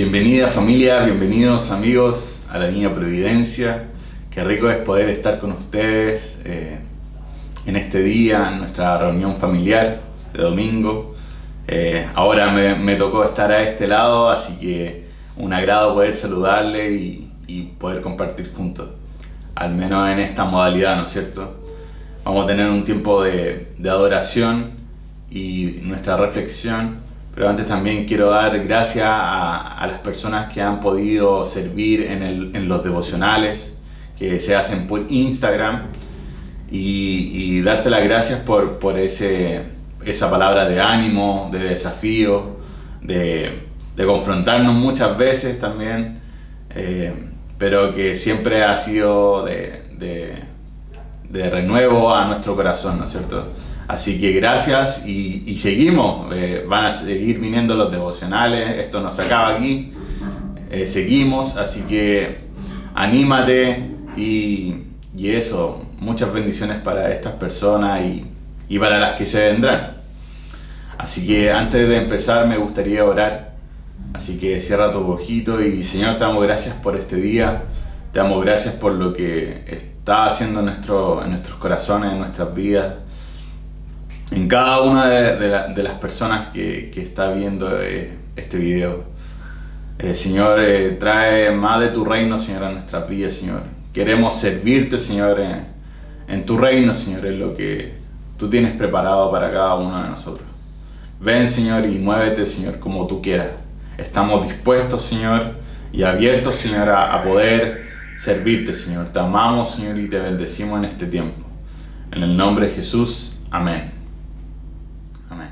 Bienvenida familia, bienvenidos amigos a la Viña Providencia. Qué rico es poder estar con ustedes en este día, en nuestra reunión familiar de domingo. Ahora me tocó estar a este lado, así que un agrado poder saludarle y poder compartir juntos, al menos en esta modalidad, ¿no es cierto? Vamos a tener un tiempo de adoración y nuestra reflexión, pero antes también quiero dar gracias a las personas que han podido servir en los devocionales que se hacen por Instagram y darte las gracias por esa palabra de ánimo, de desafío, de confrontarnos muchas veces también, pero que siempre ha sido de renuevo a nuestro corazón, ¿no es cierto? Así que gracias y seguimos, van a seguir viniendo los devocionales, esto no se acaba aquí, seguimos, así que anímate y eso, muchas bendiciones para estas personas y para las que se vendrán. Así que antes de empezar me gustaría orar, así que cierra tus ojitos y Señor, te damos gracias por este día, te damos gracias por lo que está haciendo en nuestros corazones, en nuestras vidas, en cada una de las personas que está viendo este video. Señor, trae más de tu reino, Señor, a nuestras vidas, Señor. Queremos servirte, Señor, en tu reino, Señor, en lo que tú tienes preparado para cada uno de nosotros. Ven, Señor, y muévete, Señor, como tú quieras. Estamos dispuestos, Señor, y abiertos, Señor, a poder servirte, Señor. Te amamos, Señor, y te bendecimos en este tiempo. En el nombre de Jesús, amén. Amén.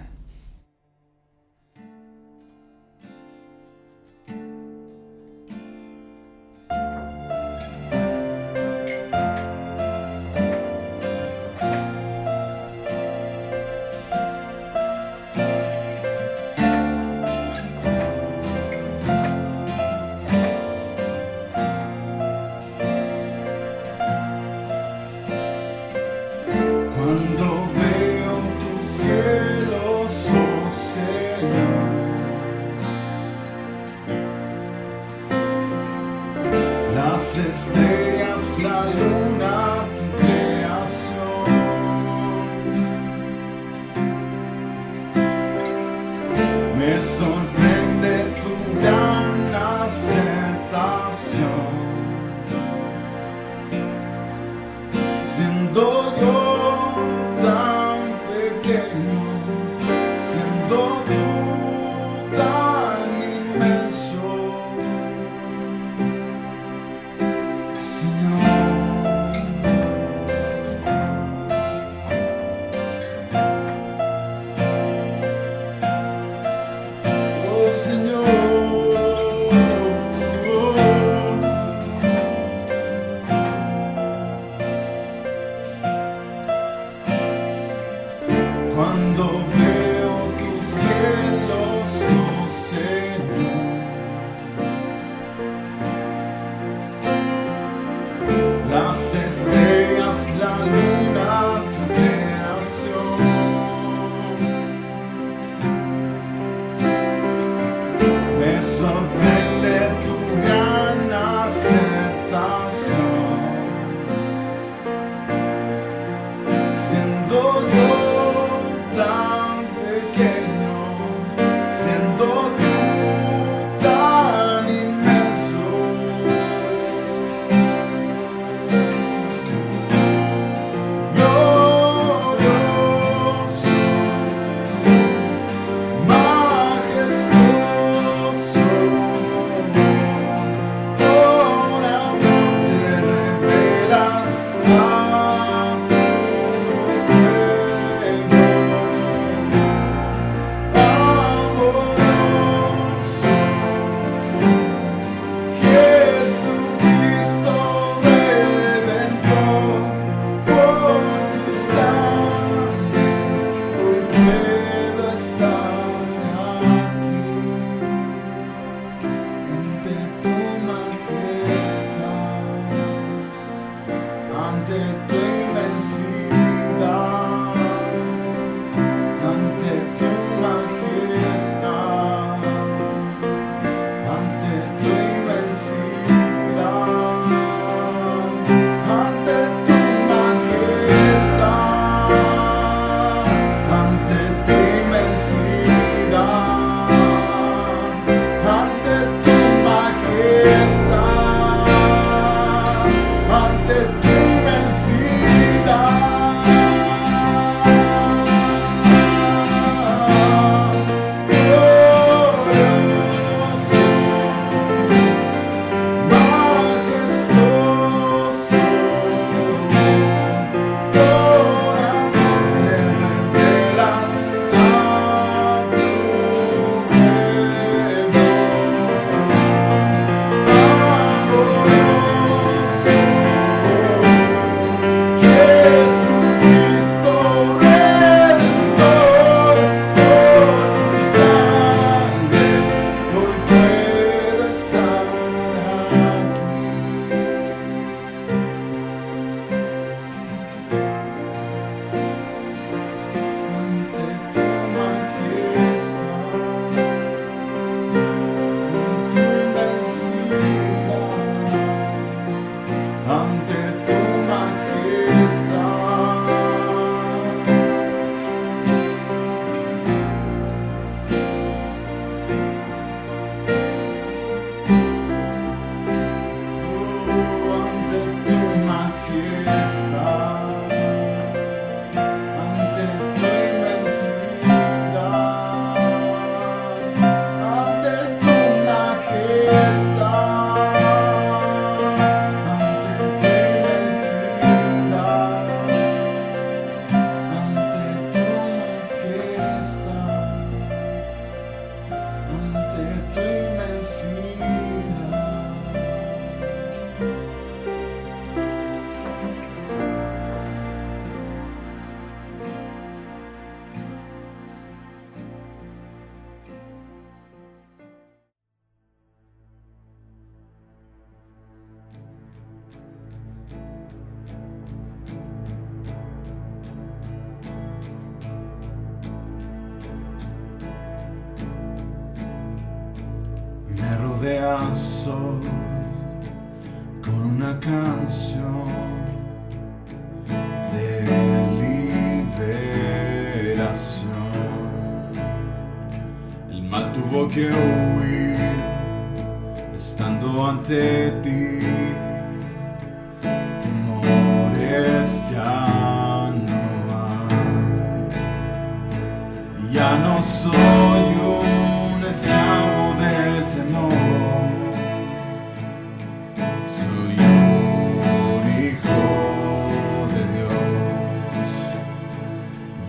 Cuando veo tus cielos, oh Señor, las estrellas, la luna, tu creación, me sorprende tu gran acertación. Siendo yo tan pequeño, siendo tú tan inmenso, Señor. Oh Señor. Cuando veo tus cielos, oh Señor, las estrellas, la luna, tu creación, me sorprende tu gran acertación. Siendo yo tan pequeño, siendo tú tan inmenso, glorioso, majestuoso, por amarte rodeas hoy con una canción de liberación. El mal tuvo que huir estando ante ti. Temores ya no hay. Ya no soy un esclavo del temor. Soy un hijo de Dios.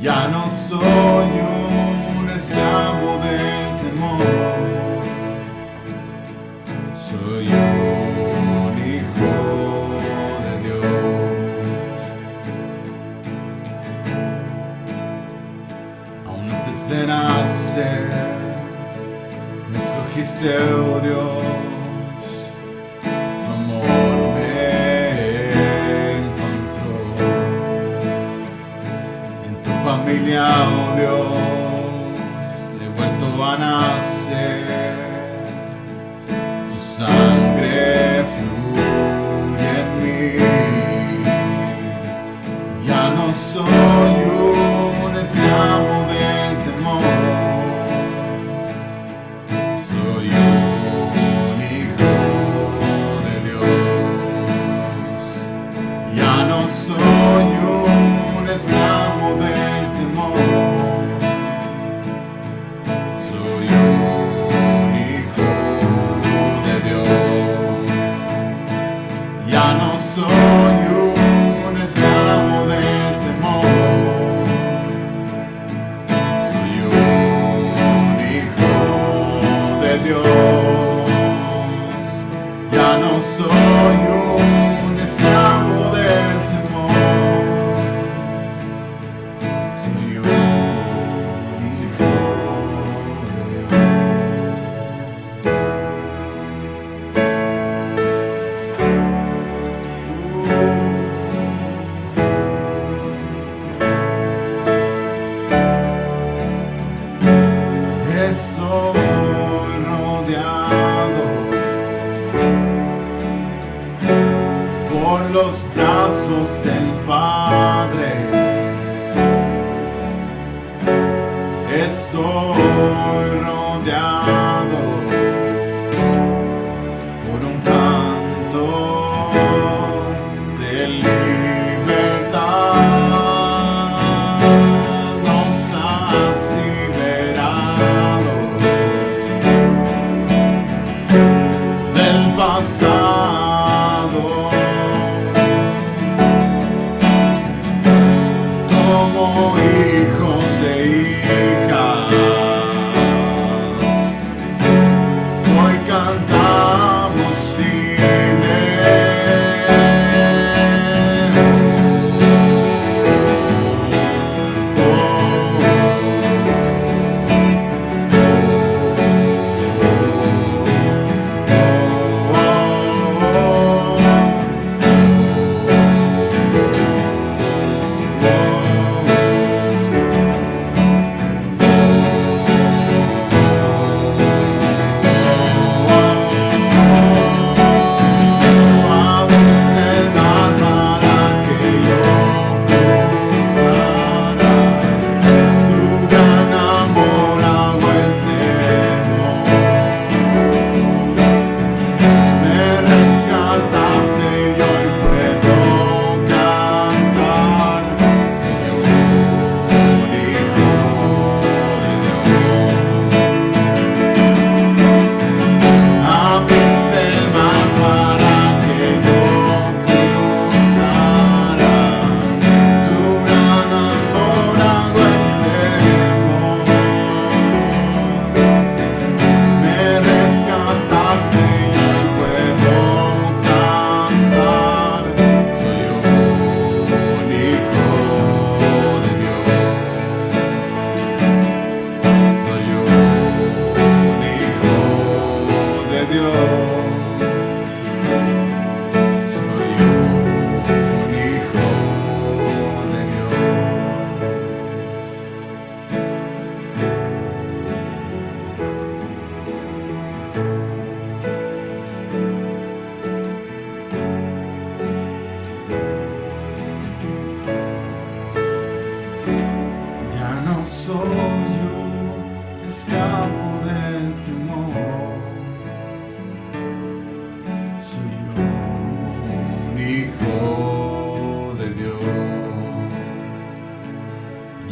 Ya no soy un esclavo del temor. Soy un hijo de Dios. Aún antes de nacer me escogiste, oh Dios. Tu amor me encontró. En tu familia, oh Dios, he vuelto a nacer. Tu sangre fluye en mí. Ya no soy un esclavo del temor. Soy un hijo de Dios. Ya no soy un esclavo del temor. Soy un hijo de Dios. Ya no soy un esclavo del temor. Soy un hijo de Dios. Ya no soy un esclavo del temor. Soy un hijo de Dios. Estoy rodeado por los brazos del Padre. Estoy rodeado por un canto de libertad. Nos has liberado del pasado. Como hijos e hijas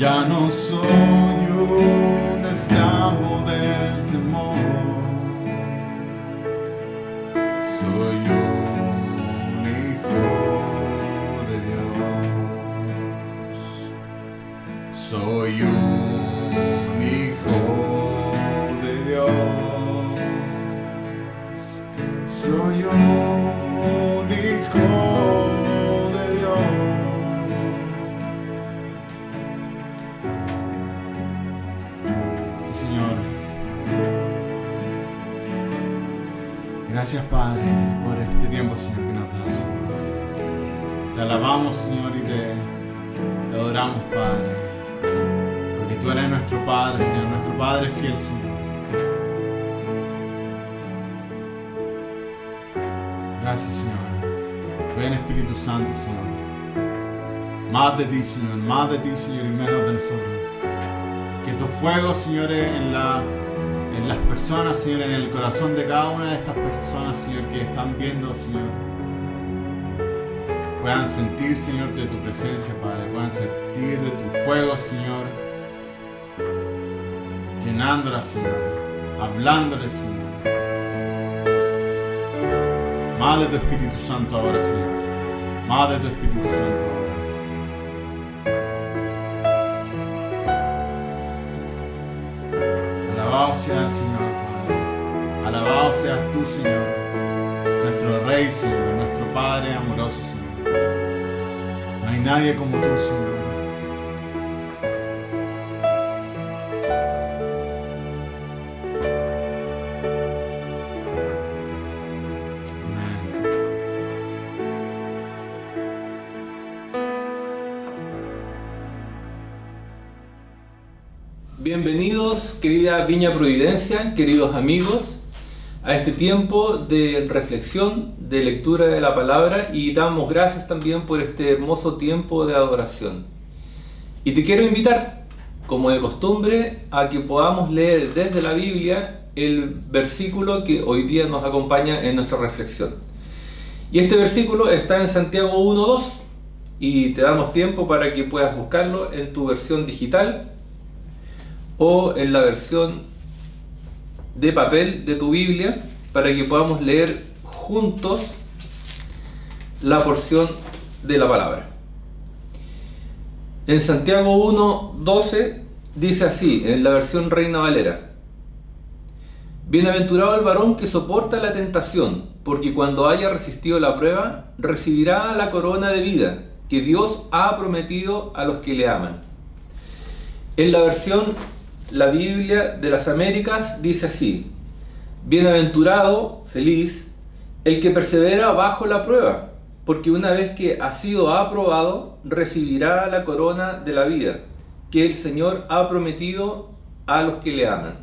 Ya no soy un esclavo del temor, soy un hijo de Dios, soy un hijo de Dios, soy un hijo de Dios. Sí, Señor. Gracias, Padre, por este tiempo, Señor, que nos das, Señor. Te alabamos, Señor, y te adoramos, Padre, porque tú eres nuestro Padre, Señor, nuestro Padre fiel, Señor. Gracias, Señor. Ven, Espíritu Santo, Señor. Más de ti, Señor, y menos de nosotros. Que tu fuego, Señor, en las personas, Señor, en el corazón de cada una de estas personas, Señor, que están viendo, Señor, puedan sentir, Señor, de tu presencia, Padre, puedan sentir de tu fuego, Señor, llenándola, Señor, hablándole, Señor. Más de tu Espíritu Santo ahora, Señor, más de tu Espíritu Santo ahora. Alabado sea el Señor, Padre. Alabado seas tú, Señor, nuestro Rey, Señor, nuestro Padre amoroso, Señor. No hay nadie como tú, Señor. Amén. Bienvenidos, querida Viña Providencia, queridos amigos, a este tiempo de reflexión, de lectura de la palabra, y damos gracias también por este hermoso tiempo de adoración. Y te quiero invitar, como de costumbre, a que podamos leer desde la Biblia el versículo que hoy día nos acompaña en nuestra reflexión. Y este versículo está en Santiago 1:2, y te damos tiempo para que puedas buscarlo en tu versión digital o en la versión de papel de tu Biblia, para que podamos leer juntos la porción de la palabra. En Santiago 1:12 dice así, en la versión Reina Valera: Bienaventurado el varón que soporta la tentación, porque cuando haya resistido la prueba, recibirá la corona de vida que Dios ha prometido a los que le aman. En la versión La Biblia de las Américas dice así: Bienaventurado, feliz, el que persevera bajo la prueba, porque una vez que ha sido aprobado, recibirá la corona de la vida que el Señor ha prometido a los que le aman.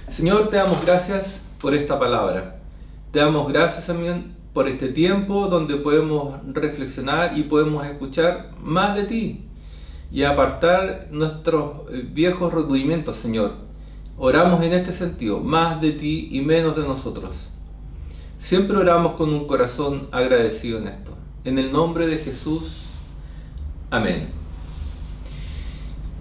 Señor, te damos gracias por esta palabra. Te damos gracias también por este tiempo donde podemos reflexionar y podemos escuchar más de ti y apartar nuestros viejos rudimentos, Señor. Oramos en este sentido, más de ti y menos de nosotros. Siempre oramos con un corazón agradecido en esto. En el nombre de Jesús, amén.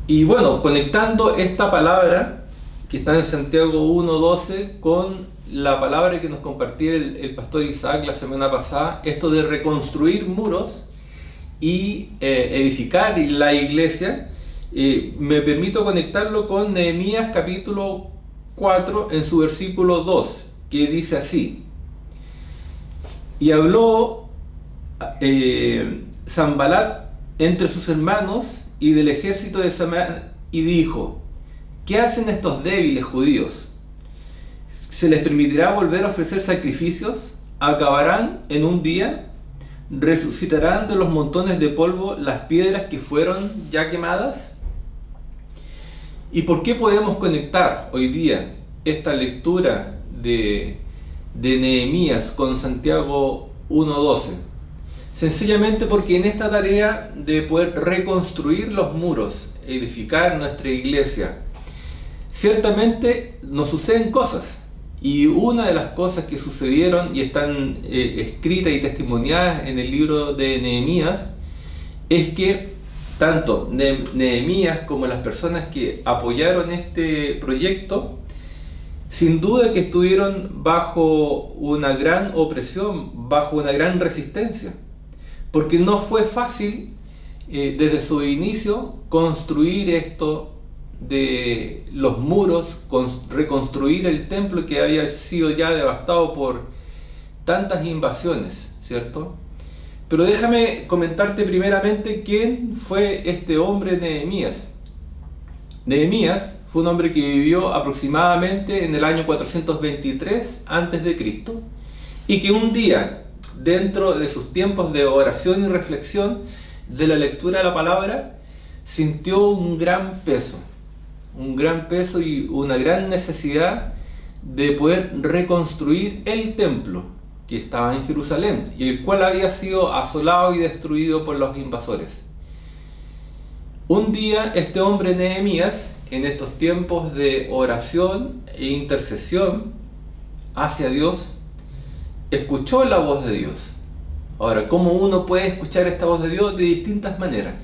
Y bueno, conectando esta palabra que está en Santiago 1:12 con la palabra que nos compartía el pastor Isaac la semana pasada, esto de reconstruir muros y edificar la iglesia, me permito conectarlo con Nehemías capítulo 4 en su versículo 2, que dice así: Y habló Sanbalat entre sus hermanos y del ejército de Samaria, y dijo: ¿Qué hacen estos débiles judíos? ¿Se les permitirá volver a ofrecer sacrificios? ¿Acabarán en un día? ¿Resucitarán de los montones de polvo las piedras que fueron ya quemadas? ¿Y por qué podemos conectar hoy día esta lectura de Nehemías con Santiago 1:12? Sencillamente porque en esta tarea de poder reconstruir los muros, edificar nuestra iglesia, ciertamente nos suceden cosas. Y una de las cosas que sucedieron y están escritas y testimoniadas en el libro de Nehemías es que tanto Nehemías como las personas que apoyaron este proyecto, sin duda que estuvieron bajo una gran opresión, bajo una gran resistencia, porque no fue fácil desde su inicio construir esto de los muros, reconstruir el templo que había sido ya devastado por tantas invasiones, ¿cierto? Pero déjame comentarte primeramente quién fue este hombre Nehemías. Nehemías fue un hombre que vivió aproximadamente en el año 423 a.C. y que un día, dentro de sus tiempos de oración y reflexión de la lectura de la palabra, sintió un gran peso y una gran necesidad de poder reconstruir el templo que estaba en Jerusalén y el cual había sido asolado y destruido por los invasores. Un día este hombre Nehemías, en estos tiempos de oración e intercesión hacia Dios, escuchó la voz de Dios. Ahora, ¿cómo uno puede escuchar esta voz de Dios? De distintas maneras.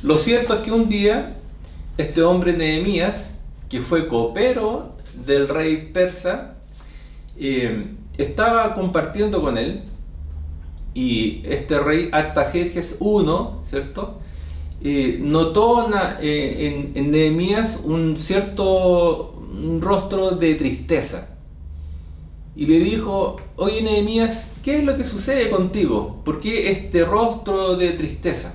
Lo cierto es que un día este hombre Nehemías, que fue copero del rey persa, estaba compartiendo con él, y este rey Artajerjes I, ¿cierto? Notó en Nehemías un rostro de tristeza, y le dijo: oye Nehemías, ¿qué es lo que sucede contigo? ¿Por qué este rostro de tristeza?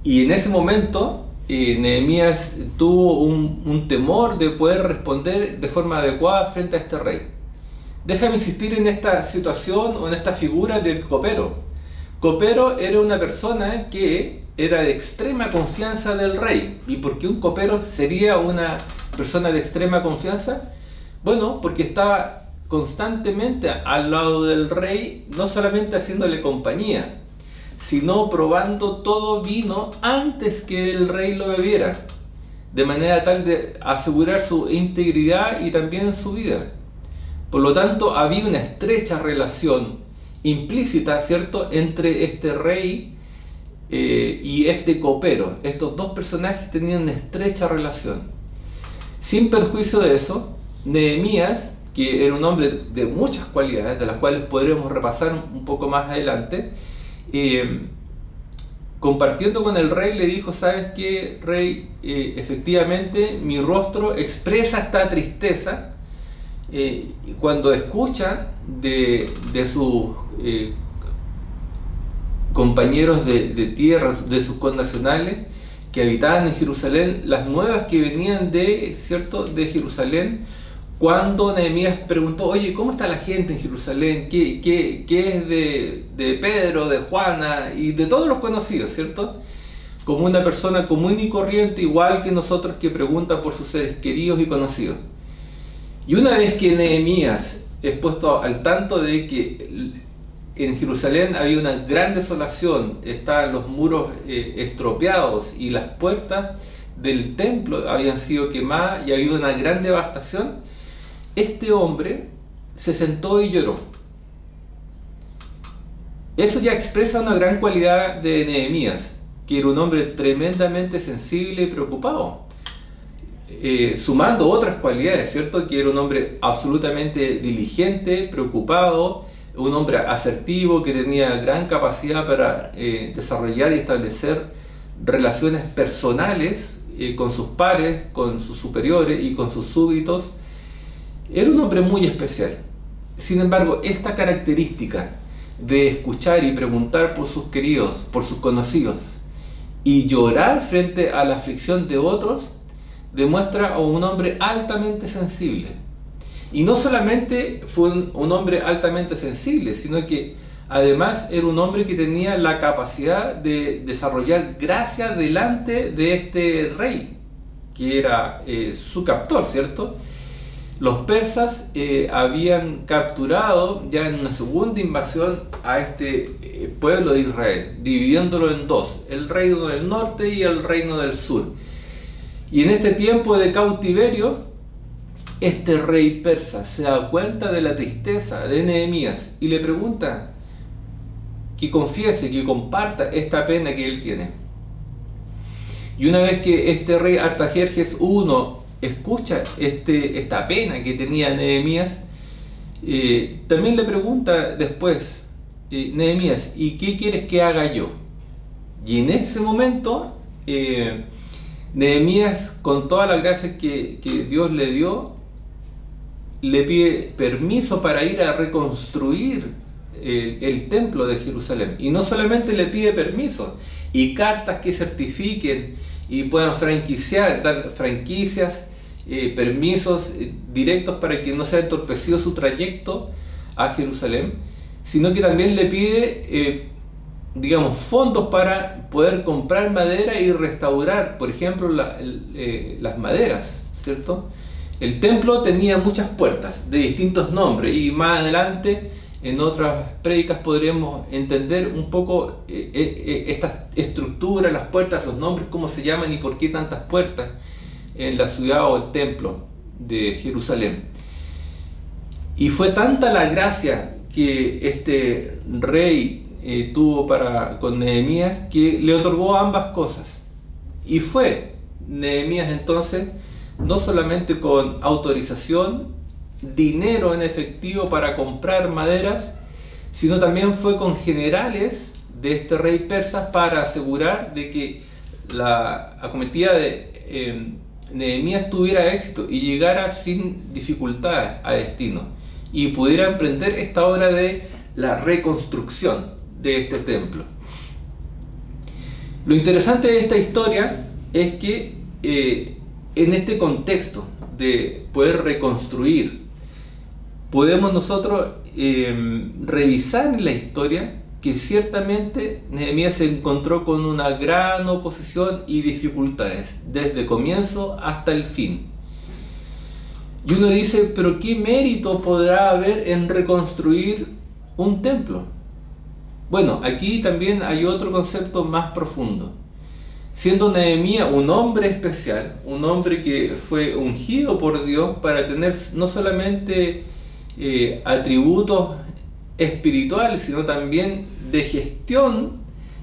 Y en ese momento Nehemías tuvo un temor de poder responder de forma adecuada frente a este rey. Déjame insistir en esta situación o en esta figura del copero. Copero era una persona que era de extrema confianza del rey. ¿Y por qué un copero sería una persona de extrema confianza? Bueno, porque estaba constantemente al lado del rey, no solamente haciéndole compañía, sino probando todo vino antes que el rey lo bebiera, de manera tal de asegurar su integridad y también su vida. Por lo tanto, había una estrecha relación implícita, ¿cierto?, entre este rey y este copero. Estos dos personajes tenían una estrecha relación. Sin perjuicio de eso, Nehemías, que era un hombre de muchas cualidades, de las cuales podremos repasar un poco más adelante, compartiendo con el rey, le dijo: ¿sabes qué, rey? Efectivamente, mi rostro expresa esta tristeza. Cuando escucha de sus compañeros de tierra, de sus connacionales que habitaban en Jerusalén, las nuevas que venían de Jerusalén, cuando Nehemías preguntó: oye, ¿cómo está la gente en Jerusalén? ¿Qué es de Pedro, de Juana y de todos los conocidos, ¿cierto? Como una persona común y corriente, igual que nosotros, que pregunta por sus seres queridos y conocidos. Y una vez que Nehemías es puesto al tanto de que en Jerusalén había una gran desolación, estaban los muros estropeados y las puertas del templo habían sido quemadas y había una gran devastación, este hombre se sentó y lloró. Eso ya expresa una gran cualidad de Nehemías, que era un hombre tremendamente sensible y preocupado. Sumando otras cualidades, ¿cierto? Que era un hombre absolutamente diligente, preocupado, un hombre asertivo que tenía gran capacidad para desarrollar y establecer relaciones personales con sus pares, con sus superiores y con sus súbditos. Era un hombre muy especial. Sin embargo, esta característica de escuchar y preguntar por sus queridos, por sus conocidos, y llorar frente a la aflicción de otros, demuestra a un hombre altamente sensible. Y no solamente fue un hombre altamente sensible, sino que además era un hombre que tenía la capacidad de desarrollar gracia delante de este rey, que era su captor, ¿cierto? Los persas habían capturado ya en una segunda invasión a este pueblo de Israel, dividiéndolo en dos: el reino del norte y el reino del sur. Y en este tiempo de cautiverio, este rey persa se da cuenta de la tristeza de Nehemías y le pregunta que confiese, que comparta esta pena que él tiene. Y una vez que este rey Artajerjes I escucha esta pena que tenía Nehemías, también le pregunta después, Nehemías, ¿y qué quieres que haga yo? Y en ese momento, Nehemías, con toda la gracia que Dios le dio, le pide permiso para ir a reconstruir el templo de Jerusalén. Y no solamente le pide permiso y cartas que certifiquen y puedan dar franquicias, permisos directos para que no sea entorpecido su trayecto a Jerusalén, sino que también le pide fondos para poder comprar madera y restaurar, por ejemplo, las maderas, ¿cierto? El templo tenía muchas puertas de distintos nombres, y más adelante en otras prédicas podremos entender un poco estas estructuras, las puertas, los nombres, cómo se llaman y por qué tantas puertas en la ciudad o el templo de Jerusalén. Y fue tanta la gracia que este rey tuvo con Nehemías, que le otorgó ambas cosas. Y fue Nehemías entonces no solamente con autorización, dinero en efectivo para comprar maderas, sino también fue con generales de este rey persa para asegurar de que la acometida de Nehemías tuviera éxito y llegara sin dificultades a destino, y pudiera emprender esta obra de la reconstrucción de este templo. Lo interesante de esta historia es que en este contexto de poder reconstruir, podemos nosotros revisar en la historia que ciertamente Nehemías se encontró con una gran oposición y dificultades desde el comienzo hasta el fin. Y uno dice, pero ¿qué mérito podrá haber en reconstruir un templo? Bueno, aquí también hay otro concepto más profundo. Siendo Nehemías un hombre especial, un hombre que fue ungido por Dios para tener no solamente atributos espirituales, sino también de gestión.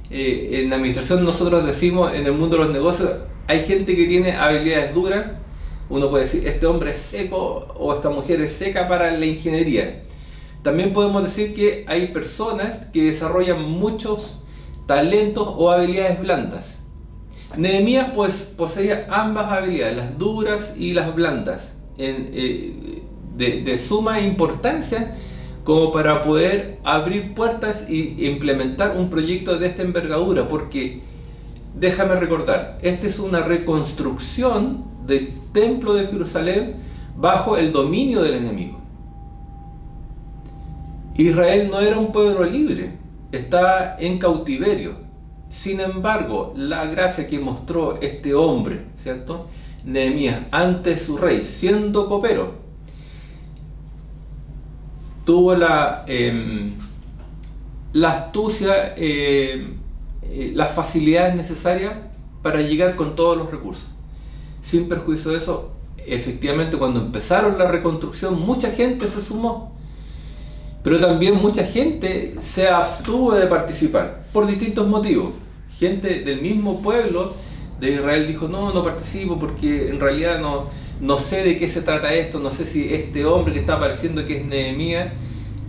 En la administración nosotros decimos, en el mundo de los negocios, hay gente que tiene habilidades duras. Uno puede decir, este hombre es seco o esta mujer es seca para la ingeniería. También podemos decir que hay personas que desarrollan muchos talentos o habilidades blandas. Nehemías pues poseía ambas habilidades, las duras y las blandas, de suma importancia como para poder abrir puertas y implementar un proyecto de esta envergadura, porque déjame recordar, esta es una reconstrucción del templo de Jerusalén bajo el dominio del enemigo. Israel no era un pueblo libre, estaba en cautiverio. Sin embargo, la gracia que mostró este hombre, ¿cierto?, Nehemías, ante su rey, siendo copero, tuvo la astucia, las facilidades necesarias para llegar con todos los recursos. Sin perjuicio de eso, efectivamente, cuando empezaron la reconstrucción, mucha gente se sumó, pero también mucha gente se abstuvo de participar por distintos motivos. Gente del mismo pueblo de Israel dijo, no participo porque en realidad no sé de qué se trata esto, no sé si este hombre que está apareciendo, que es Nehemías,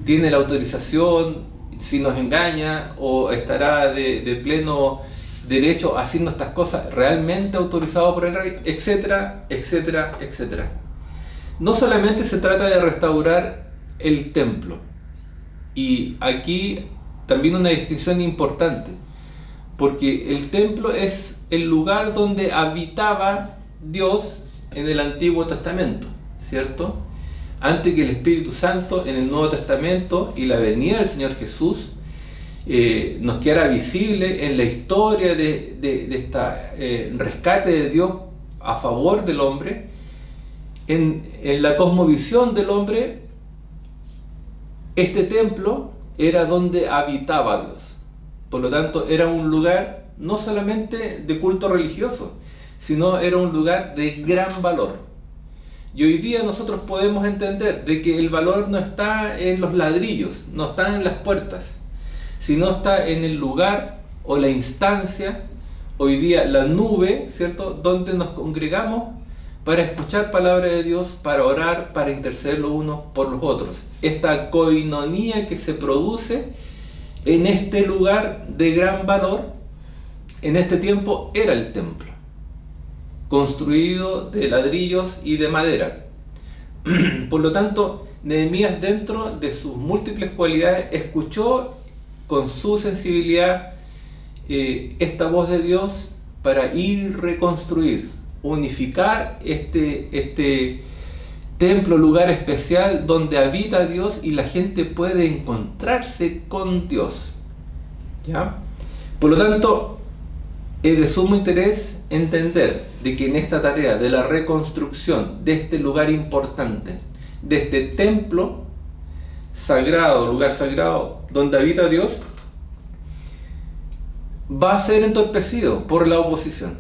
tiene la autorización, si nos engaña o estará de pleno derecho haciendo estas cosas realmente autorizado por el rey, etcétera, etcétera, etcétera. No solamente se trata de restaurar el templo, y aquí también una distinción importante, porque el templo es el lugar donde habitaba Dios en el Antiguo Testamento, ¿cierto? Antes que el Espíritu Santo en el Nuevo Testamento y la venida del Señor Jesús nos quedara visible en la historia de este rescate de Dios a favor del hombre, en la cosmovisión del hombre. Este templo era donde habitaba Dios. Por lo tanto, era un lugar no solamente de culto religioso, sino era un lugar de gran valor. Y hoy día nosotros podemos entender de que el valor no está en los ladrillos, no está en las puertas, sino está en el lugar o la instancia hoy día la nube, ¿cierto?, donde nos congregamos para escuchar palabra de Dios, para orar, para interceder los unos por los otros. Esta coinonía que se produce en este lugar de gran valor, en este tiempo, era el templo, construido de ladrillos y de madera. Por lo tanto, Nehemías, dentro de sus múltiples cualidades, escuchó con su sensibilidad esta voz de Dios para ir y reconstruir, unificar este templo, lugar especial donde habita Dios y la gente puede encontrarse con Dios. ¿Ya? Por lo tanto, es de sumo interés entender de que en esta tarea de la reconstrucción de este lugar importante, de este templo sagrado, lugar sagrado donde habita Dios, va a ser entorpecido por la oposición.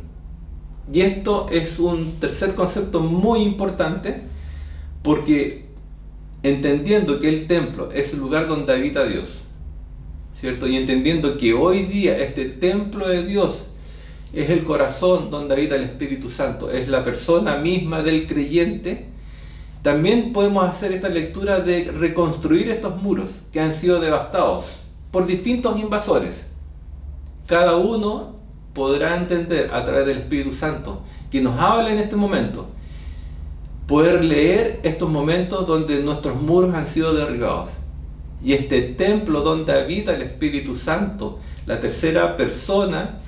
Y esto es un tercer concepto muy importante, porque entendiendo que el templo es el lugar donde habita Dios, ¿cierto? Y entendiendo que hoy día este templo de Dios es el corazón donde habita el Espíritu Santo, es la persona misma del creyente, también podemos hacer esta lectura de reconstruir estos muros que han sido devastados por distintos invasores. Cada uno podrá entender a través del Espíritu Santo que nos habla en este momento, poder leer estos momentos donde nuestros muros han sido derribados. Y este templo donde habita el Espíritu Santo, la tercera persona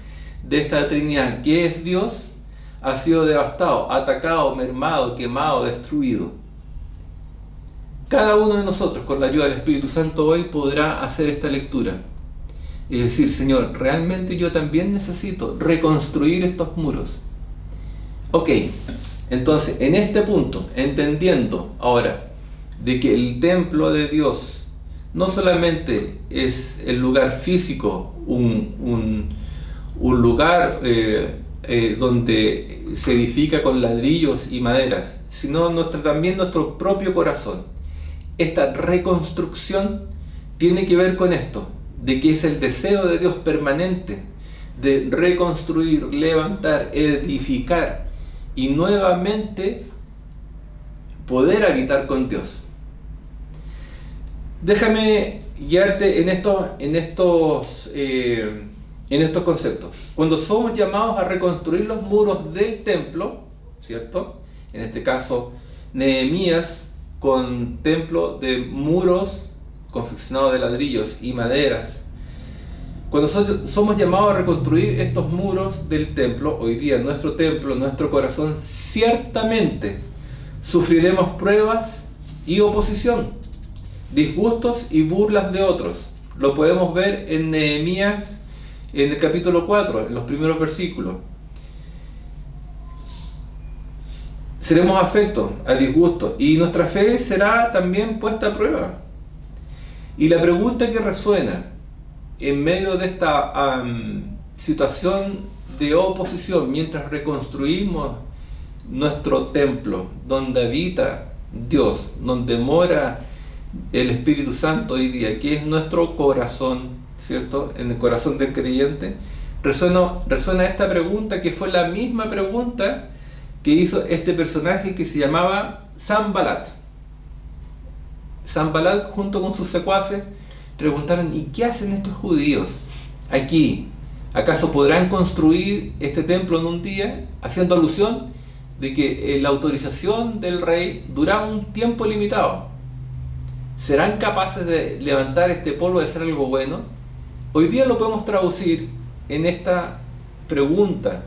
de esta Trinidad, que es Dios, ha sido devastado, atacado, mermado, quemado, destruido. Cada uno de nosotros, con la ayuda del Espíritu Santo, hoy podrá hacer esta lectura y decir: Señor, realmente yo también necesito reconstruir estos muros. Ok, entonces en este punto, entendiendo ahora de que el templo de Dios no solamente es el lugar físico, un lugar donde se edifica con ladrillos y maderas, sino también nuestro propio corazón. Esta reconstrucción tiene que ver con esto, de que es el deseo de Dios permanente de reconstruir, levantar, edificar y nuevamente poder habitar con Dios. Déjame guiarte en estos conceptos. Cuando somos llamados a reconstruir los muros del templo, ¿cierto? En este caso, Nehemías, con templo de muros confeccionados de ladrillos y maderas. Cuando somos llamados a reconstruir estos muros del templo, hoy día nuestro templo, nuestro corazón, ciertamente sufriremos pruebas y oposición, disgustos y burlas de otros. Lo podemos ver en Nehemías, en el capítulo 4, en los primeros versículos. Seremos afectos a disgusto y nuestra fe será también puesta a prueba. Y la pregunta que resuena en medio de esta situación de oposición, mientras reconstruimos nuestro templo, donde habita Dios, donde mora el Espíritu Santo hoy día, que es nuestro corazón, ¿cierto? En el corazón del creyente, resuena esta pregunta, que fue la misma pregunta que hizo este personaje que se llamaba Sanbalat. Sanbalat, junto con sus secuaces, preguntaron: ¿y qué hacen estos judíos aquí? ¿Acaso podrán construir este templo en un día? Haciendo alusión de que la autorización del rey duraba un tiempo limitado. ¿Serán capaces de levantar este polvo, de hacer algo bueno? Hoy día lo podemos traducir en esta pregunta,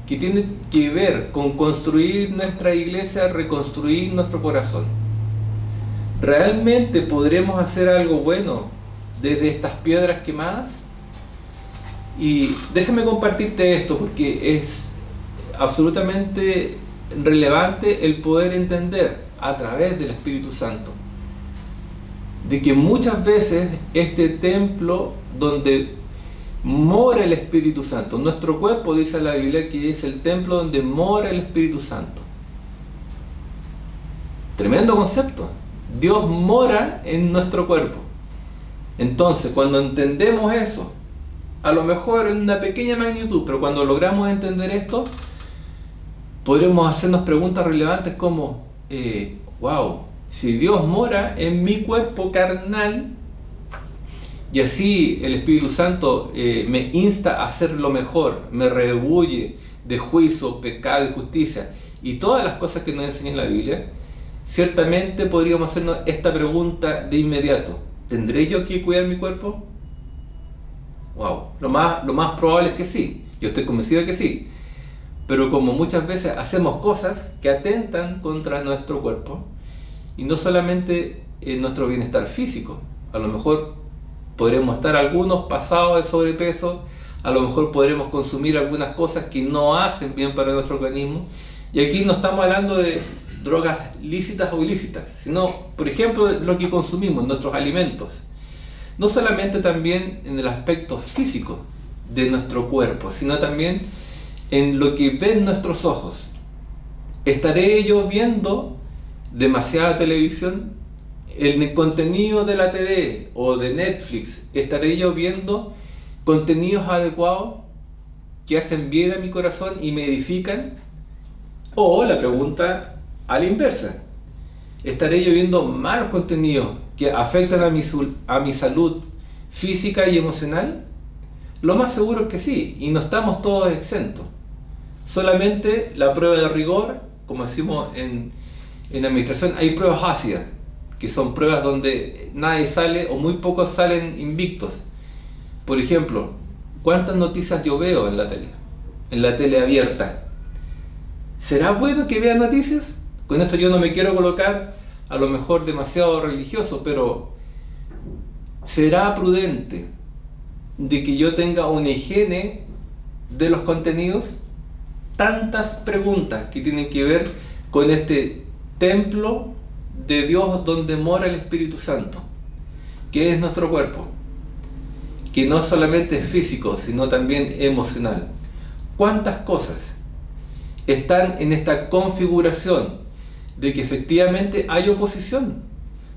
que tiene que ver con construir nuestra iglesia, reconstruir nuestro corazón. ¿Realmente podremos hacer algo bueno desde estas piedras quemadas? Y déjame compartirte esto, porque es absolutamente relevante el poder entender a través del Espíritu Santo de que muchas veces este templo donde mora el Espíritu Santo, nuestro cuerpo, dice la Biblia, que es el templo donde mora el Espíritu Santo. Tremendo concepto. Dios mora en nuestro cuerpo. Entonces, cuando entendemos eso, a lo mejor en una pequeña magnitud, pero cuando logramos entender esto, podremos hacernos preguntas relevantes como, wow, si Dios mora en mi cuerpo carnal, y así el Espíritu Santo me insta a hacer lo mejor, me rebulle de juicio, pecado y justicia, y todas las cosas que nos enseña la Biblia, ciertamente podríamos hacernos esta pregunta de inmediato: ¿tendré yo que cuidar mi cuerpo? Wow, lo más probable es que sí, yo estoy convencido de que sí, pero como muchas veces hacemos cosas que atentan contra nuestro cuerpo, y no solamente en nuestro bienestar físico, a lo mejor podremos estar algunos pasados de sobrepeso, a lo mejor podremos consumir algunas cosas que no hacen bien para nuestro organismo, y aquí no estamos hablando de drogas lícitas o ilícitas, sino, por ejemplo, lo que consumimos, nuestros alimentos. No solamente también en el aspecto físico de nuestro cuerpo, sino también en lo que ven nuestros ojos. ¿Estaré yo viendo demasiada televisión? En el contenido de la TV o de Netflix, ¿estaré yo viendo contenidos adecuados que hacen bien a mi corazón y me edifican? O la pregunta a la inversa: ¿estaré yo viendo malos contenidos que afectan a mi salud física y emocional? Lo más seguro es que sí, y no estamos todos exentos. Solamente la prueba de rigor, como decimos en administración, hay pruebas ácidas, que son pruebas donde nadie sale o muy pocos salen invictos. Por ejemplo, ¿cuántas noticias yo veo en la tele abierta? ¿Será bueno que vea noticias? Con esto yo no me quiero colocar a lo mejor demasiado religioso, pero ¿será prudente de que yo tenga una higiene de los contenidos? Tantas preguntas que tienen que ver con este templo de Dios donde mora el Espíritu Santo, que es nuestro cuerpo, que no solamente es físico, sino también emocional. ¿Cuántas cosas están en esta configuración de que efectivamente hay oposición?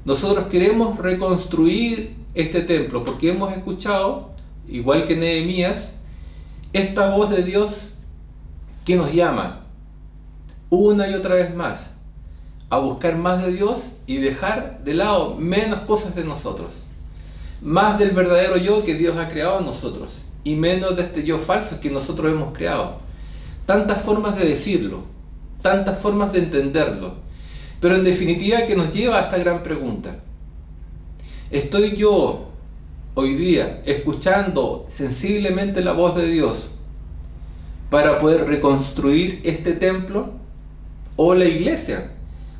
Nosotros queremos reconstruir este templo porque hemos escuchado, igual que Nehemías, esta voz de Dios que nos llama una y otra vez más a buscar más de Dios y dejar de lado menos cosas de nosotros, más del verdadero yo que Dios ha creado en nosotros y menos de este yo falso que nosotros hemos creado. Tantas formas de decirlo, tantas formas de entenderlo, pero en definitiva que nos lleva a esta gran pregunta: ¿estoy yo hoy día escuchando sensiblemente la voz de Dios para poder reconstruir este templo? O la iglesia,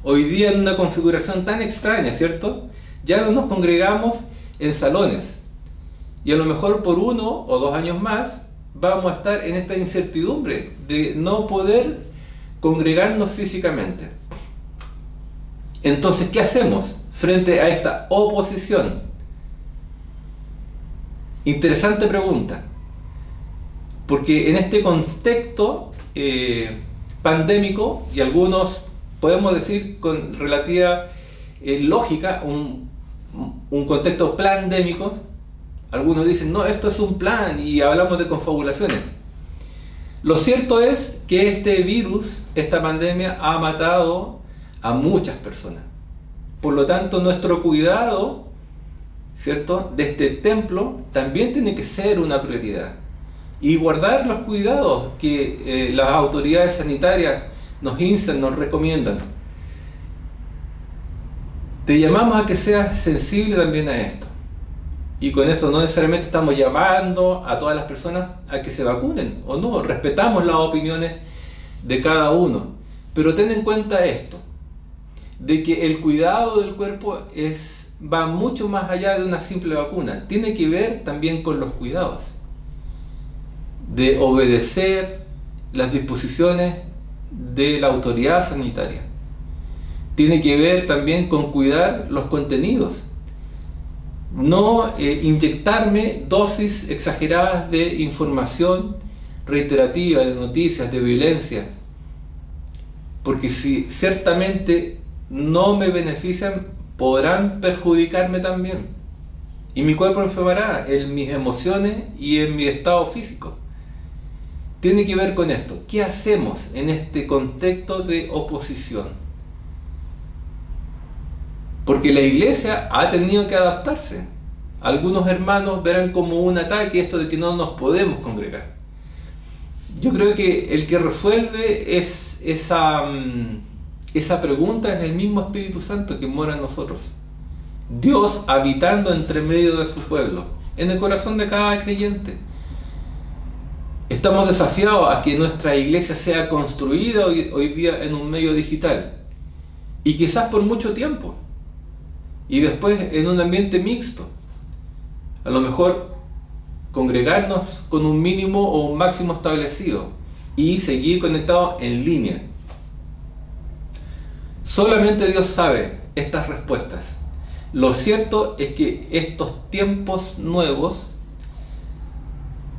hoy día en una configuración tan extraña, ¿cierto? Ya no nos congregamos en salones, y a lo mejor por 1 o 2 años más vamos a estar en esta incertidumbre de no poder congregarnos físicamente. Entonces, ¿qué hacemos frente a esta oposición? Interesante pregunta, porque en este contexto pandémico, y algunos podemos decir con relativa lógica, un contexto plandémico, algunos dicen, no, esto es un plan, y hablamos de confabulaciones. Lo cierto es que este virus, esta pandemia, ha matado a muchas personas. Por lo tanto, nuestro cuidado, ¿cierto?, de este templo también tiene que ser una prioridad. Y guardar los cuidados que las autoridades sanitarias nos instan, nos recomiendan. Te llamamos a que seas sensible también a esto. Y con esto no necesariamente estamos llamando a todas las personas a que se vacunen o no. Respetamos las opiniones de cada uno. Pero ten en cuenta esto, de que el cuidado del cuerpo va mucho más allá de una simple vacuna. Tiene que ver también con los cuidados, de obedecer las disposiciones de la autoridad sanitaria. Tiene que ver también con cuidar los contenidos. No inyectarme dosis exageradas de información reiterativa, de noticias, de violencia, porque si ciertamente no me benefician, podrán perjudicarme también. y mi cuerpo enfermará en mis emociones y en mi estado físico. Tiene que ver con esto. ¿Qué hacemos en este contexto de oposición? Porque la iglesia ha tenido que adaptarse. Algunos hermanos verán como un ataque esto de que no nos podemos congregar. Yo creo que el que resuelve esa pregunta es el mismo Espíritu Santo que mora en nosotros. Dios habitando entre medio de su pueblo, en el corazón de cada creyente. Estamos desafiados a que nuestra iglesia sea construida hoy día en un medio digital. Y quizás por mucho tiempo. Y después en un ambiente mixto. A lo mejor congregarnos con un mínimo o un máximo establecido y seguir conectados en línea. Solamente Dios sabe estas respuestas. Lo cierto es que estos tiempos nuevos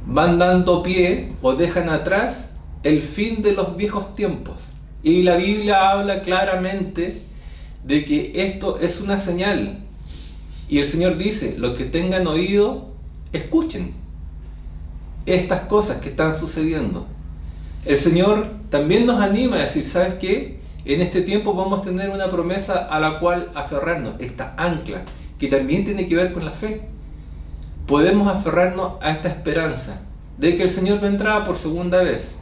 van dando pie o dejan atrás el fin de los viejos tiempos. Y la Biblia habla claramente de que esto es una señal. Y el Señor dice, los que tengan oído, escuchen estas cosas que están sucediendo. El Señor también nos anima a decir, ¿sabes qué? En este tiempo vamos a tener una promesa a la cual aferrarnos, esta ancla, que también tiene que ver con la fe. Podemos aferrarnos a esta esperanza de que el Señor vendrá por segunda vez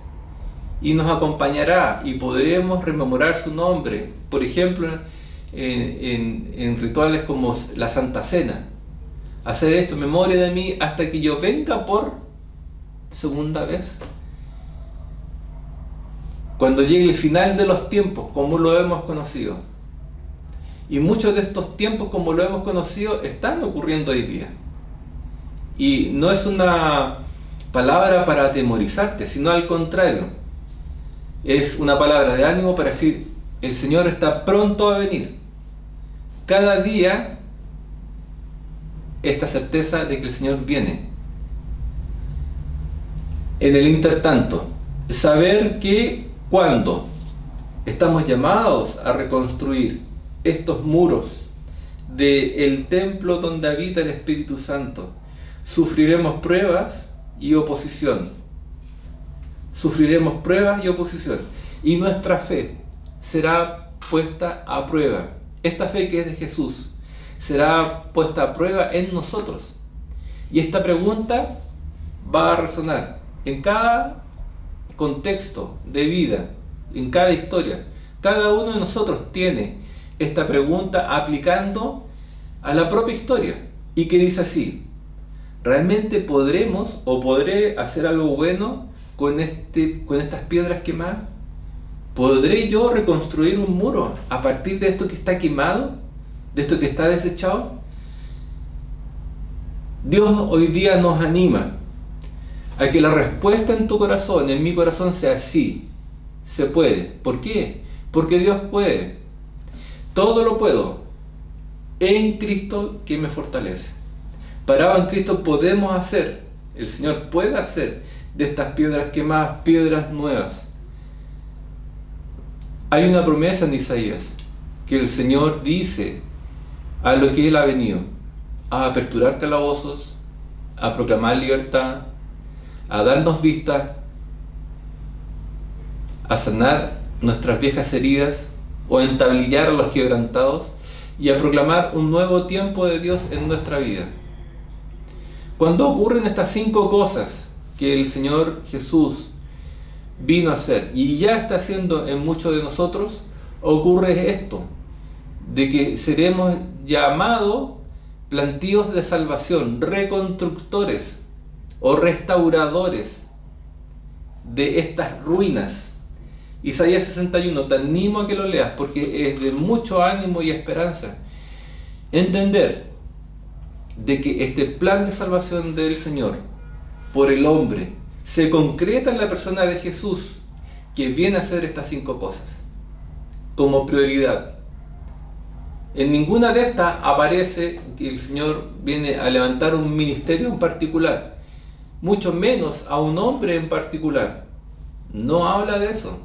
y nos acompañará y podremos rememorar su nombre, por ejemplo, en rituales como la Santa Cena. Hacer esto en memoria de mí hasta que yo venga por segunda vez. Cuando llegue el final de los tiempos, como lo hemos conocido. Y muchos de estos tiempos, como lo hemos conocido, están ocurriendo hoy día. Y no es una palabra para atemorizarte, sino al contrario. Es una palabra de ánimo para decir, el Señor está pronto a venir. Cada día, esta certeza de que el Señor viene. En el intertanto, saber que cuando estamos llamados a reconstruir estos muros del templo donde habita el Espíritu Santo, sufriremos pruebas y oposición. Sufriremos pruebas y oposición. Y nuestra fe será puesta a prueba. Esta fe que es de Jesús será puesta a prueba en nosotros. Y esta pregunta va a resonar en cada contexto de vida, en cada historia. Cada uno de nosotros tiene esta pregunta aplicando a la propia historia. Y que dice así, ¿realmente podremos o podré hacer algo bueno con estas piedras quemadas? ¿Podré yo reconstruir un muro a partir de esto que está quemado? ¿De esto que está desechado? Dios hoy día nos anima a que la respuesta en tu corazón, en mi corazón, sea sí, se puede. ¿Por qué? Porque Dios puede. Todo lo puedo en Cristo que me fortalece. Parado en Cristo podemos hacer, el Señor puede hacer de estas piedras quemadas, piedras nuevas. Hay una promesa en Isaías, que el Señor dice a lo que Él ha venido, a aperturar calabozos, a proclamar libertad, a darnos vista, a sanar nuestras viejas heridas o a entablillar a los quebrantados y a proclamar un nuevo tiempo de Dios en nuestra vida. Cuando ocurren estas 5 cosas que el Señor Jesús vino a hacer y ya está haciendo en muchos de nosotros, ocurre esto, de que seremos llamados plantíos de salvación, reconstructores o restauradores de estas ruinas. Isaías 61, te animo a que lo leas porque es de mucho ánimo y esperanza. Entender de que este plan de salvación del Señor por el hombre se concreta en la persona de Jesús, que viene a hacer estas 5 cosas como prioridad. En ninguna de estas aparece que el Señor viene a levantar un ministerio en particular, mucho menos a un hombre en particular. No habla de eso.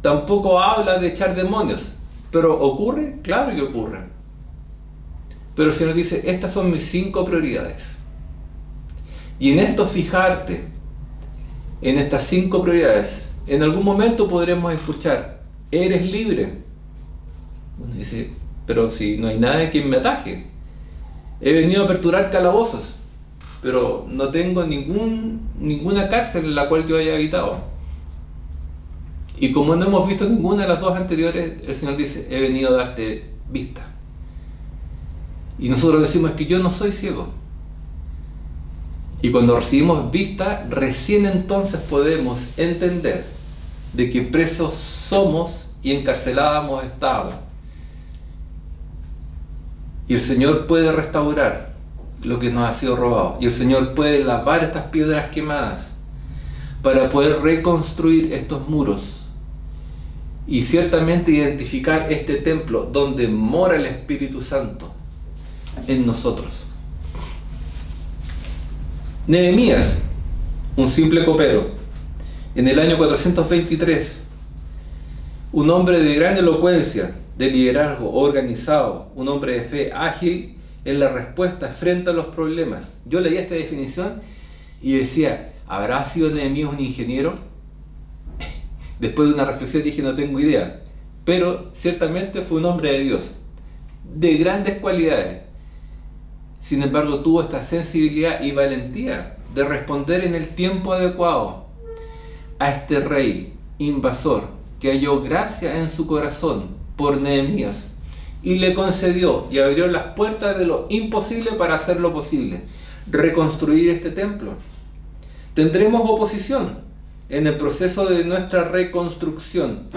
Tampoco habla de echar demonios. Pero ¿ocurre? Claro que ocurre. Pero el Señor dice, estas son mis 5 prioridades. Y en esto fijarte, en estas 5 prioridades, en algún momento podremos escuchar, eres libre. Uno dice, pero si no hay nada que me ataje. He venido a aperturar calabozos, pero no tengo ninguna cárcel en la cual yo haya habitado. Y como no hemos visto ninguna de las 2 anteriores, el Señor dice, he venido a darte vista. Y nosotros decimos, es que yo no soy ciego. Y cuando recibimos vista, recién entonces podemos entender de que presos somos y encarcelados estábamos. Y el Señor puede restaurar lo que nos ha sido robado. Y el Señor puede lavar estas piedras quemadas para poder reconstruir estos muros. Y ciertamente identificar este templo donde mora el Espíritu Santo en nosotros. Nehemías, un simple copero, en el año 423, un hombre de gran elocuencia, de liderazgo organizado, un hombre de fe ágil en la respuesta frente a los problemas. Yo leía esta definición y decía, ¿habrá sido Nehemías un ingeniero? Después de una reflexión dije, no tengo idea, pero ciertamente fue un hombre de Dios, de grandes cualidades. Sin embargo, tuvo esta sensibilidad y valentía de responder en el tiempo adecuado a este rey invasor que halló gracia en su corazón por Nehemías y le concedió y abrió las puertas de lo imposible para hacer lo posible, reconstruir este templo. Tendremos oposición en el proceso de nuestra reconstrucción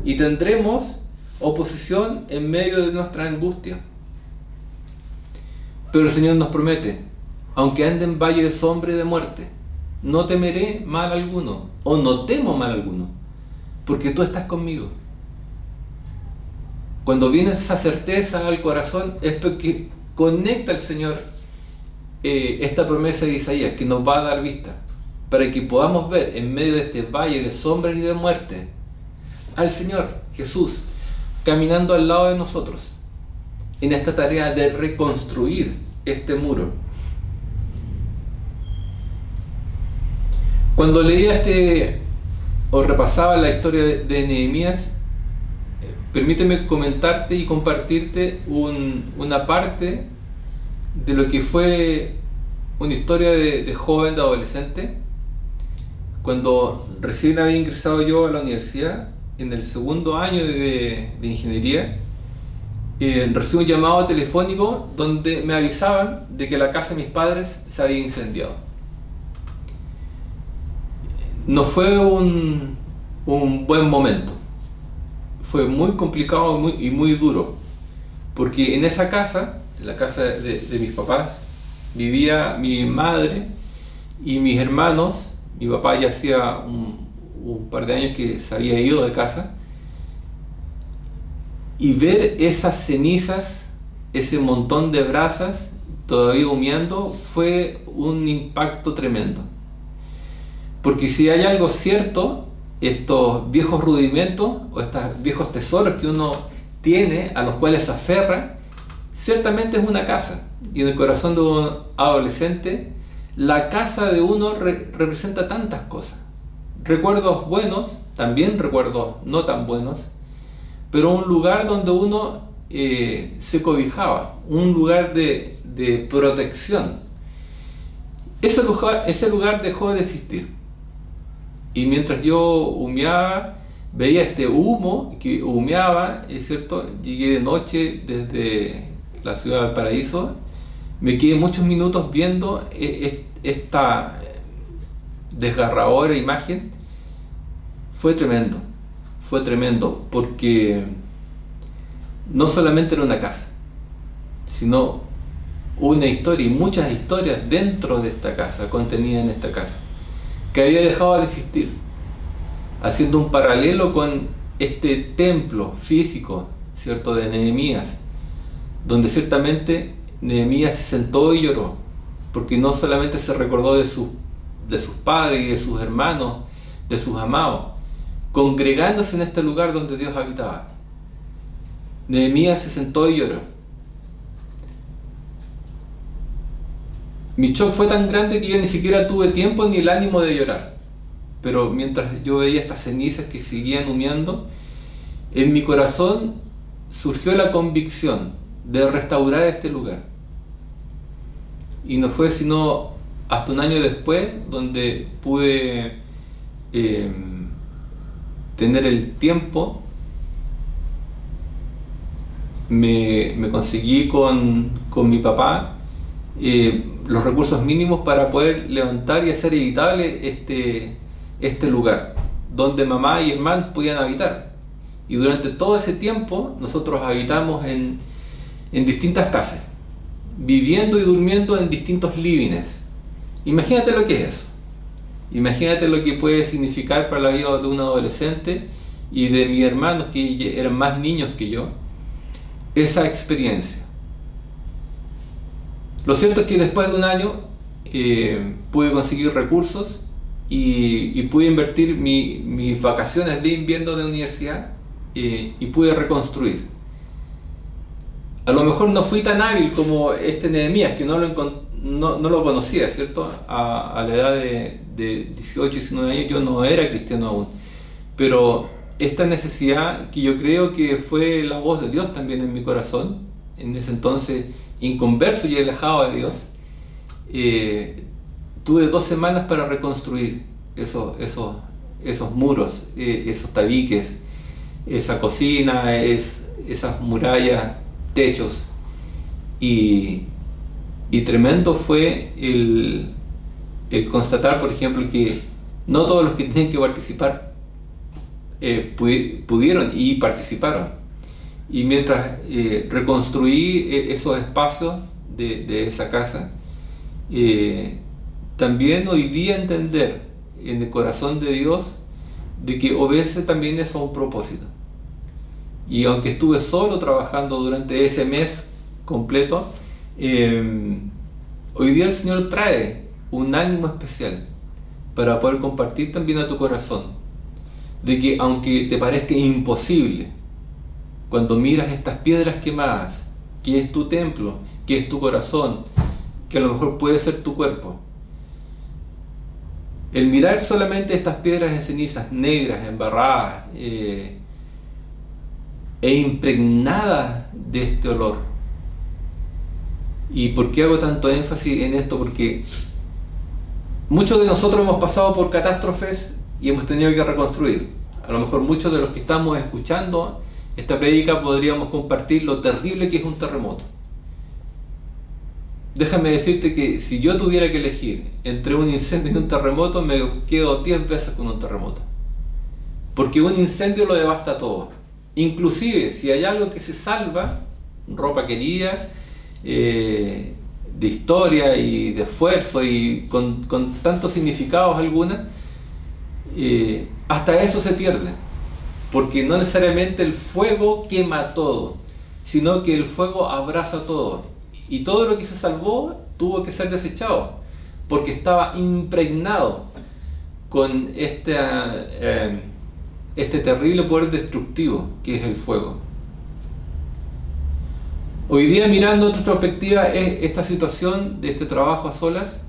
y tendremos oposición en medio de nuestra angustia. Pero el Señor nos promete, aunque ande en valle de sombra y de muerte, no temeré mal alguno, o no temo mal alguno, porque tú estás conmigo. Cuando viene esa certeza al corazón, es porque conecta el Señor esta promesa de Isaías, que nos va a dar vista, para que podamos ver en medio de este valle de sombras y de muerte, al Señor Jesús, caminando al lado de nosotros, en esta tarea de reconstruir este muro. Cuando leía o repasaba la historia de Nehemías, permíteme comentarte y compartirte una parte de lo que fue una historia de joven, de adolescente. Cuando recién había ingresado yo a la universidad, en el 2º año de ingeniería, recibí un llamado telefónico donde me avisaban de que la casa de mis padres se había incendiado. No fue un buen momento, fue muy complicado y muy duro, porque en esa casa, en la casa de mis papás, vivía mi madre y mis hermanos. Mi papá ya hacía un par de años que se había ido de casa. Y ver esas cenizas, ese montón de brasas todavía humeando, fue un impacto tremendo. Porque si hay algo cierto, estos viejos rudimentos o estos viejos tesoros que uno tiene, a los cuales se aferra, ciertamente es una casa. Y en el corazón de un adolescente, la casa de uno representa tantas cosas. Recuerdos buenos, también recuerdos no tan buenos, pero un lugar donde uno se cobijaba, un lugar de protección. Ese lugar dejó de existir. Y mientras yo humeaba, veía este humo que humeaba, ¿es cierto? Llegué de noche desde la ciudad del Paraíso, me quedé muchos minutos viendo esta desgarradora imagen. Fue tremendo, porque no solamente era una casa, sino una historia y muchas historias dentro de esta casa, contenidas en esta casa, que había dejado de existir, haciendo un paralelo con este templo físico, ¿cierto?, de Nehemías, donde ciertamente Nehemías se sentó y lloró, porque no solamente se recordó de sus padres y de sus hermanos, de sus amados, congregándose en este lugar donde Dios habitaba. Nehemías se sentó y lloró. Mi shock fue tan grande que yo ni siquiera tuve tiempo ni el ánimo de llorar. Pero mientras yo veía estas cenizas que seguían humeando, en mi corazón surgió la convicción de restaurar este lugar. Y no fue sino hasta un año después donde pude tener el tiempo. Me conseguí con mi papá los recursos mínimos para poder levantar y hacer habitable este lugar donde mamá y hermanos podían habitar. Y durante todo ese tiempo nosotros habitamos en distintas casas, viviendo y durmiendo en distintos livings. Imagínate lo que es eso. Imagínate lo que puede significar para la vida de un adolescente y de mis hermanos que eran más niños que yo, esa experiencia. Lo cierto es que después de un año pude conseguir recursos y pude invertir mis vacaciones de invierno de universidad y pude reconstruir. A lo mejor no fui tan hábil como Nehemías, que no lo conocía, ¿cierto? A la edad de 18, 19 años yo no era cristiano aún. Pero esta necesidad, que yo creo que fue la voz de Dios también en mi corazón, en ese entonces inconverso y alejado de Dios, tuve 2 semanas para reconstruir esos muros, esos tabiques, esa cocina, esas murallas, techos, y tremendo fue el constatar, por ejemplo, que no todos los que tenían que participar pudieron y participaron. Y mientras reconstruí esos espacios de esa casa, también hoy día entender en el corazón de Dios de que obedece también eso a un propósito. Y aunque estuve solo trabajando durante ese mes completo, hoy día el Señor trae un ánimo especial para poder compartir también a tu corazón, de que aunque te parezca imposible, cuando miras estas piedras quemadas, que es tu templo, que es tu corazón, que a lo mejor puede ser tu cuerpo, el mirar solamente estas piedras en cenizas negras, embarradas e impregnadas de este olor. ¿Y por qué hago tanto énfasis en esto? Porque muchos de nosotros hemos pasado por catástrofes y hemos tenido que reconstruir. A lo mejor muchos de los que estamos escuchando esta prédica podríamos compartir lo terrible que es un terremoto. Déjame decirte que si yo tuviera que elegir entre un incendio y un terremoto, me quedo 10 veces con un terremoto. Porque un incendio lo devasta todo. Inclusive si hay algo que se salva, ropa querida, de historia y de esfuerzo y con tantos significados algunas, hasta eso se pierde. Porque no necesariamente el fuego quema todo, sino que el fuego abraza todo. Y todo lo que se salvó tuvo que ser desechado, porque estaba impregnado con este terrible poder destructivo que es el fuego. Hoy día, mirando en retrospectiva esta situación de este trabajo a solas,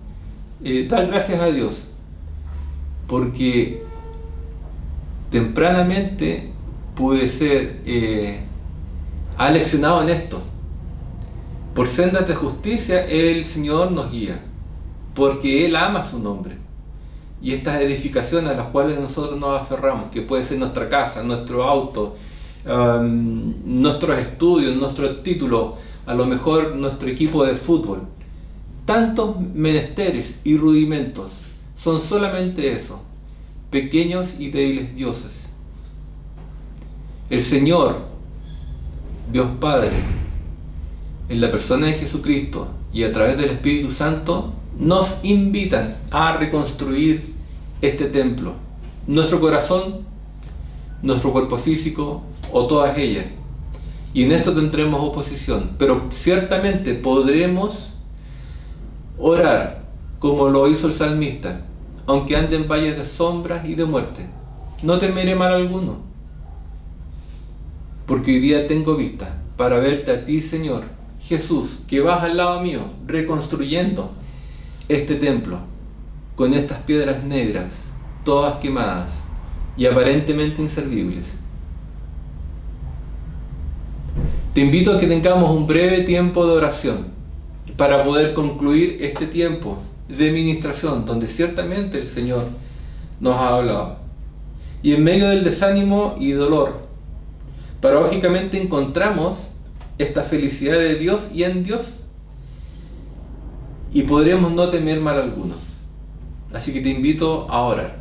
dar gracias a Dios, porque tempranamente pude ser aleccionado en esto. Por sendas de justicia el Señor nos guía, porque Él ama su nombre. Y estas edificaciones a las cuales nosotros nos aferramos, que puede ser nuestra casa, nuestro auto, nuestros estudios, nuestro título, a lo mejor nuestro equipo de fútbol, tantos menesteres y rudimentos, son solamente eso, pequeños y débiles dioses. El Señor, Dios Padre, en la persona de Jesucristo y a través del Espíritu Santo, nos invitan a reconstruir este templo, nuestro corazón, nuestro cuerpo físico o todas ellas. Y en esto tendremos oposición, pero ciertamente podremos orar como lo hizo el salmista: aunque ande en valles de sombras y de muerte, no temeré mal alguno, porque hoy día tengo vista para verte a ti, Señor Jesús, que vas al lado mío reconstruyendo este templo con estas piedras negras, todas quemadas y aparentemente inservibles. Te invito a que tengamos un breve tiempo de oración para poder concluir este tiempo de ministración donde ciertamente el Señor nos ha hablado. Y en medio del desánimo y dolor, paradójicamente encontramos esta felicidad de Dios y en Dios, y podremos no temer mal alguno. Así que te invito a orar.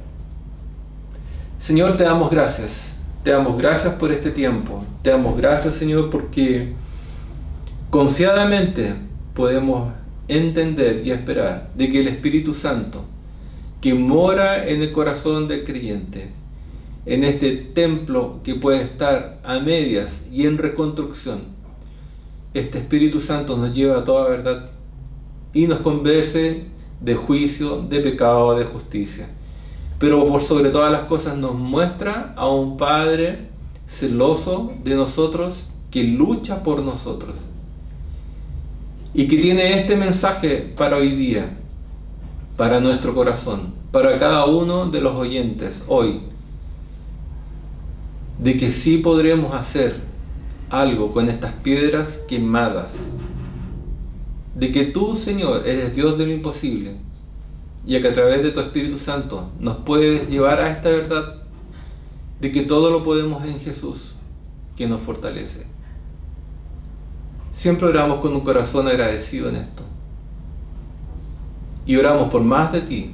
Señor, te damos gracias. Te damos gracias por este tiempo. Te damos gracias, Señor, porque confiadamente podemos entender y esperar de que el Espíritu Santo, que mora en el corazón del creyente, en este templo que puede estar a medias y en reconstrucción, este Espíritu Santo nos lleva a toda verdad y nos convence de juicio, de pecado, de justicia. Pero por sobre todas las cosas nos muestra a un Padre celoso de nosotros, que lucha por nosotros y que tiene este mensaje para hoy día, para nuestro corazón, para cada uno de los oyentes hoy, de que sí podremos hacer algo con estas piedras quemadas, de que tú, Señor, eres Dios de lo imposible, y que a través de tu Espíritu Santo nos puedes llevar a esta verdad de que todo lo podemos en Jesús, que nos fortalece. Siempre oramos con un corazón agradecido en esto, y oramos por más de ti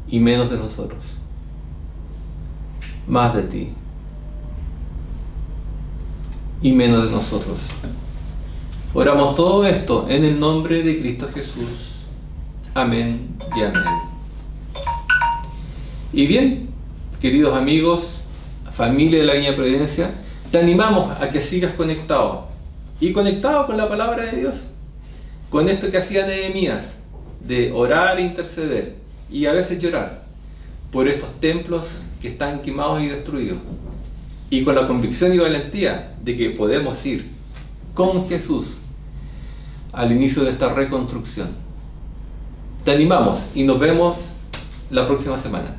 y menos de nosotros. Más de ti y menos de nosotros. Oramos todo esto en el nombre de Cristo Jesús. Amén y amén. Y bien, queridos amigos, familia de la Viña Providencia, te animamos a que sigas conectado y conectado con la palabra de Dios, con esto que hacía Nehemías, de orar e interceder y a veces llorar por estos templos que están quemados y destruidos, y con la convicción y valentía de que podemos ir con Jesús al inicio de esta reconstrucción. Te animamos y nos vemos la próxima semana.